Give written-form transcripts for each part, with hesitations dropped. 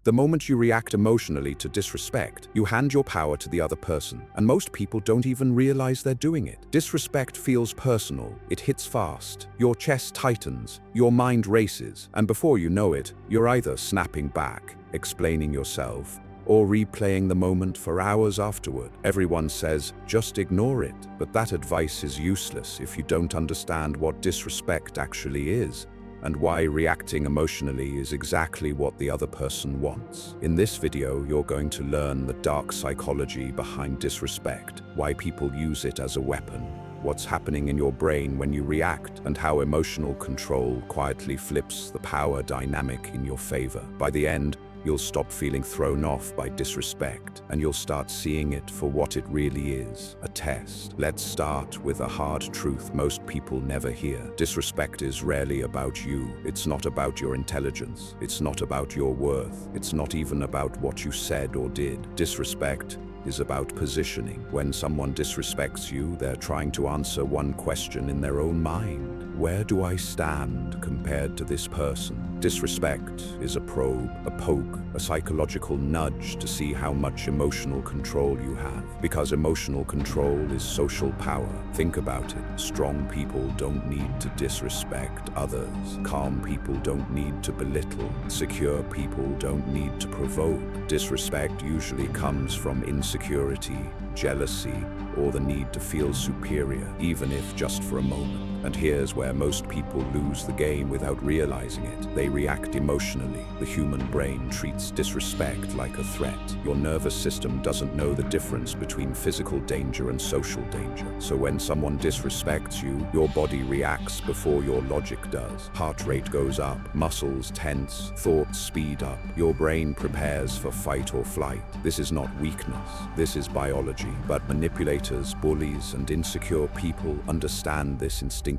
The moment you react emotionally to disrespect, you hand your power to the other person, and most people don't even realize they're doing it. Disrespect feels personal, it hits fast, your chest tightens, your mind races, and before you know it, you're either snapping back, explaining yourself, or replaying the moment for hours afterward. Everyone says, just ignore it, but that advice is useless if you don't understand what disrespect actually is, and why reacting emotionally is exactly what the other person wants. In this video, you're going to learn the dark psychology behind disrespect, why people use it as a weapon, what's happening in your brain when you react, and how emotional control quietly flips the power dynamic in your favor. By the end, you'll stop feeling thrown off by disrespect, and you'll start seeing it for what it really is, a test. Let's start with a hard truth most people never hear. Disrespect is rarely about you. It's not about your intelligence. It's not about your worth. It's not even about what you said or did. Disrespect is about positioning. When someone disrespects you, they're trying to answer one question in their own mind. Where do I stand compared to this person? Disrespect is a probe, a poke, a psychological nudge to see how much emotional control you have. Because emotional control is social power. Think about it. Strong people don't need to disrespect others. Calm people don't need to belittle. Secure people don't need to provoke. Disrespect usually comes from insecurity, jealousy, or the need to feel superior, even if just for a moment. And here's where most people lose the game without realizing it. They react emotionally. The human brain treats disrespect like a threat. Your nervous system doesn't know the difference between physical danger and social danger. So when someone disrespects you, your body reacts before your logic does. Heart rate goes up, muscles tense, thoughts speed up. Your brain prepares for fight or flight. This is not weakness. This is biology. But manipulators, bullies, and insecure people understand this instinctively.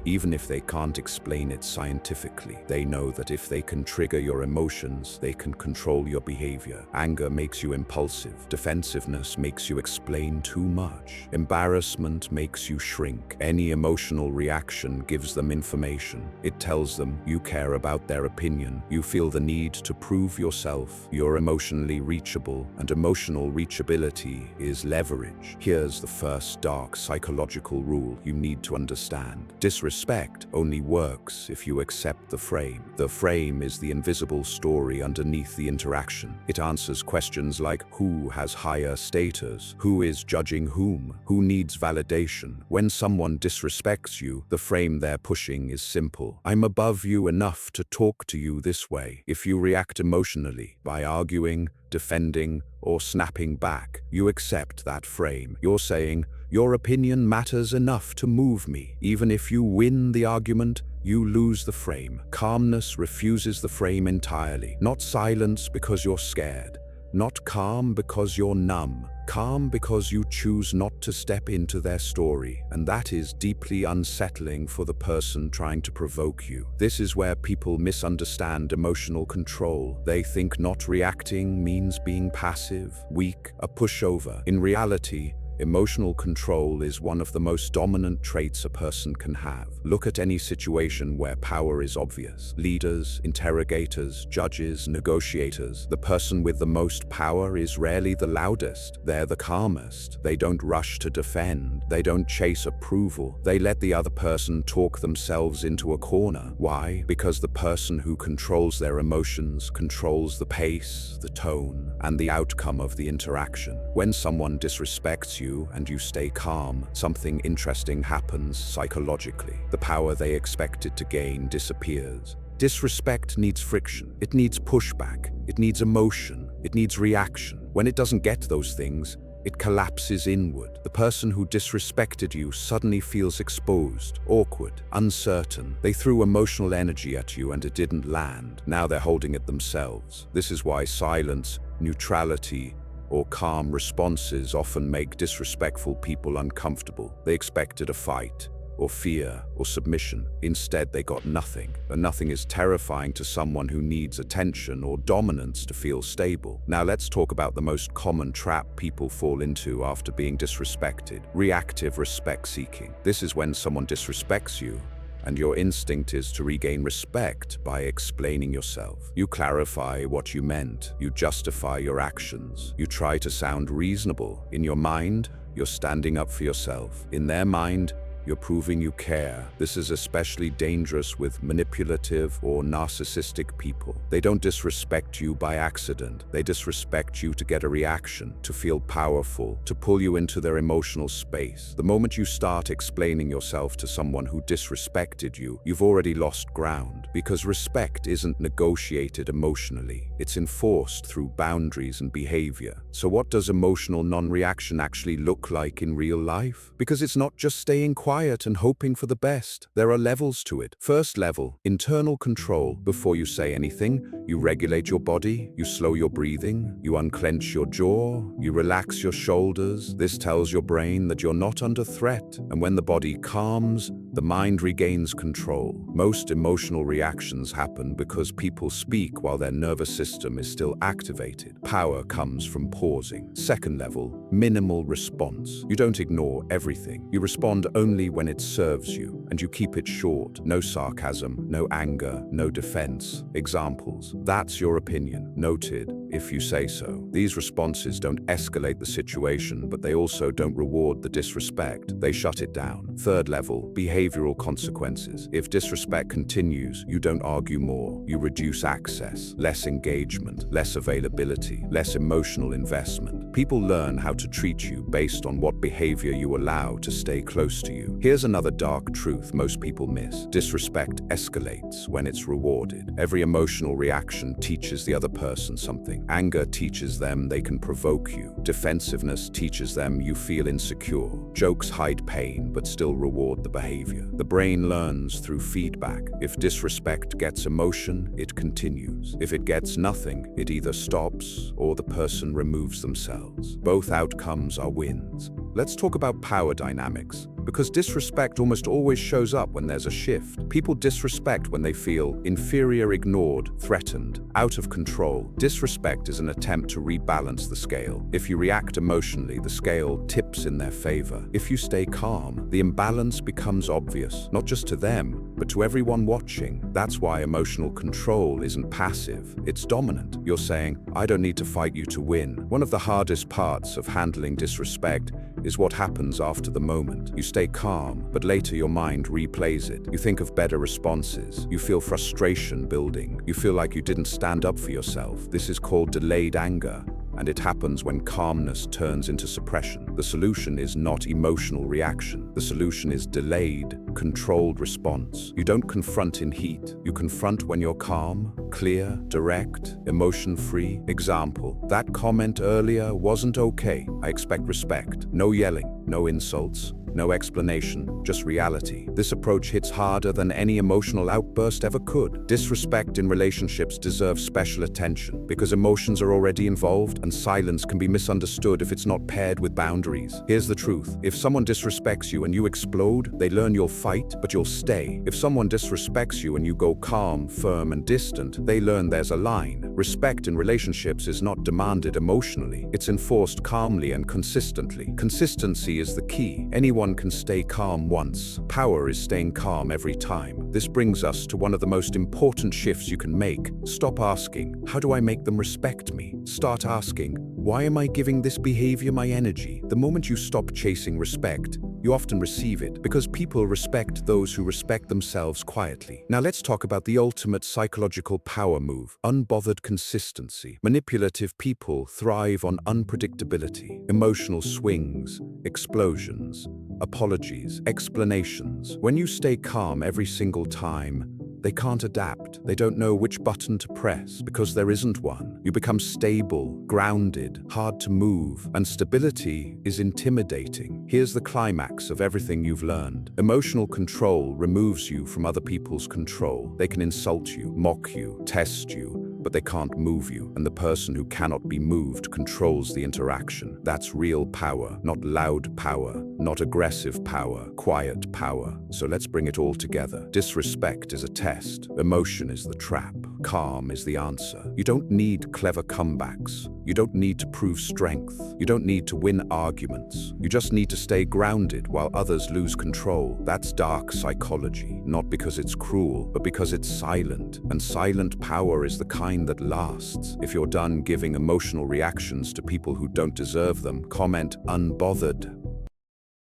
Even if they can't explain it scientifically, they know that if they can trigger your emotions, they can control your behavior. Anger makes you impulsive. Defensiveness makes you explain too much. Embarrassment makes you shrink. Any emotional reaction gives them information. It tells them you care about their opinion. You feel the need to prove yourself. You're emotionally reachable, and emotional reachability is leverage. Here's the first dark psychological rule you need to understand. Disrespect only works if you accept the frame. The frame is the invisible story underneath the interaction. It answers questions like who has higher status, who is judging whom, who needs validation. When someone disrespects you, the frame they're pushing is simple. I'm above you enough to talk to you this way. If you react emotionally by arguing, defending, or snapping back, you accept that frame. You're saying, your opinion matters enough to move me. Even if you win the argument, you lose the frame. Calmness refuses the frame entirely. Not silence because you're scared. Not calm because you're numb. Calm because you choose not to step into their story, and that is deeply unsettling for the person trying to provoke you. This is where people misunderstand emotional control. They think not reacting means being passive, weak, a pushover. In reality, emotional control is one of the most dominant traits a person can have. Look at any situation where power is obvious. Leaders, interrogators, judges, negotiators. The person with the most power is rarely the loudest. They're the calmest. They don't rush to defend. They don't chase approval. They let the other person talk themselves into a corner. Why? Because the person who controls their emotions controls the pace, the tone, and the outcome of the interaction. When someone disrespects you and you stay calm, something interesting happens psychologically. The power they expected to gain disappears. Disrespect needs friction. It needs pushback. It needs emotion. It needs reaction. When it doesn't get those things, it collapses inward. The person who disrespected you suddenly feels exposed, awkward, uncertain. They threw emotional energy at you and it didn't land. Now they're holding it themselves. This is why silence, neutrality, or calm responses often make disrespectful people uncomfortable. They expected a fight, or fear, or submission. Instead, they got nothing. And nothing is terrifying to someone who needs attention or dominance to feel stable. Now let's talk about the most common trap people fall into after being disrespected: reactive respect seeking. This is when someone disrespects you, and your instinct is to regain respect by explaining yourself. You clarify what you meant, you justify your actions, you try to sound reasonable. In your mind, you're standing up for yourself. In their mind, you're proving you care. This is especially dangerous with manipulative or narcissistic people. They don't disrespect you by accident. They disrespect you to get a reaction, to feel powerful, to pull you into their emotional space. The moment you start explaining yourself to someone who disrespected you, you've already lost ground, because respect isn't negotiated emotionally. It's enforced through boundaries and behavior. So what does emotional non-reaction actually look like in real life? Because it's not just staying quiet and hoping for the best. There are levels to it. First level, internal control. Before you say anything, you regulate your body, you slow your breathing, you unclench your jaw, you relax your shoulders. This tells your brain that you're not under threat. And when the body calms, the mind regains control. Most emotional reactions happen because people speak while their nervous system is still activated. Power comes from pausing. Second level, minimal response. You don't ignore everything. You respond only when it serves you, and you keep it short. No sarcasm, no anger, no defense. Examples. That's your opinion. Noted, if you say so. These responses don't escalate the situation, but they also don't reward the disrespect. They shut it down. Third level, behavioral consequences. If disrespect continues, you don't argue more. You reduce access, less engagement, less availability, less emotional investment. People learn how to treat you based on what behavior you allow to stay close to you. Here's another dark truth most people miss. Disrespect escalates when it's rewarded. Every emotional reaction teaches the other person something. Anger teaches them they can provoke you. Defensiveness teaches them you feel insecure. Jokes hide pain but still reward the behavior. The brain learns through feedback. If disrespect gets emotion, it continues. If it gets nothing, it either stops or the person removes themselves. Both outcomes are wins. Let's talk about power dynamics, because disrespect almost always shows up when there's a shift. People disrespect when they feel inferior, ignored, threatened, out of control. Disrespect is an attempt to rebalance the scale. If you react emotionally, the scale tips in their favor. If you stay calm, the imbalance becomes obvious, not just to them, but to everyone watching. That's why emotional control isn't passive, it's dominant. You're saying, I don't need to fight you to win. One of the hardest parts of handling disrespect is what happens after the moment. You stay calm, but later your mind replays it. You think of better responses. You feel frustration building. You feel like you didn't stand up for yourself. This is called delayed anger, and it happens when calmness turns into suppression. The solution is not emotional reaction. The solution is delayed, controlled response. You don't confront in heat. You confront when you're calm, clear, direct, emotion-free. Example, that comment earlier wasn't okay. I expect respect. No yelling, no insults, no explanation, just reality. This approach hits harder than any emotional outburst ever could. Disrespect in relationships deserves special attention because emotions are already involved and silence can be misunderstood if it's not paired with boundaries. Here's the truth. If someone disrespects you and you explode, they learn you'll fight, but you'll stay. If someone disrespects you and you go calm, firm, and distant, they learn there's a line. Respect in relationships is not demanded emotionally. It's enforced calmly and consistently. Consistency is the key. Anyone can stay calm once. Power is staying calm every time. This brings us to one of the most important shifts you can make. Stop asking, how do I make them respect me? Start asking, why am I giving this behavior my energy? The moment you stop chasing respect, you often receive it, because people respect those who respect themselves quietly. Now let's talk about the ultimate psychological power move, unbothered consistency. Manipulative people thrive on unpredictability, emotional swings, explosions, apologies, explanations. When you stay calm every single time, they can't adapt. They don't know which button to press because there isn't one. You become stable, grounded, hard to move, and stability is intimidating. Here's the climax of everything you've learned. Emotional control removes you from other people's control. They can insult you, mock you, test you, but they can't move you, and the person who cannot be moved controls the interaction. That's real power, not loud power, not aggressive power, quiet power. So let's bring it all together. Disrespect is a test, emotion is the trap, calm is the answer. You don't need clever comebacks. You don't need to prove strength. You don't need to win arguments. You just need to stay grounded while others lose control. That's dark psychology, not because it's cruel, but because it's silent. And silent power is the kind that lasts. If you're done giving emotional reactions to people who don't deserve them, comment unbothered.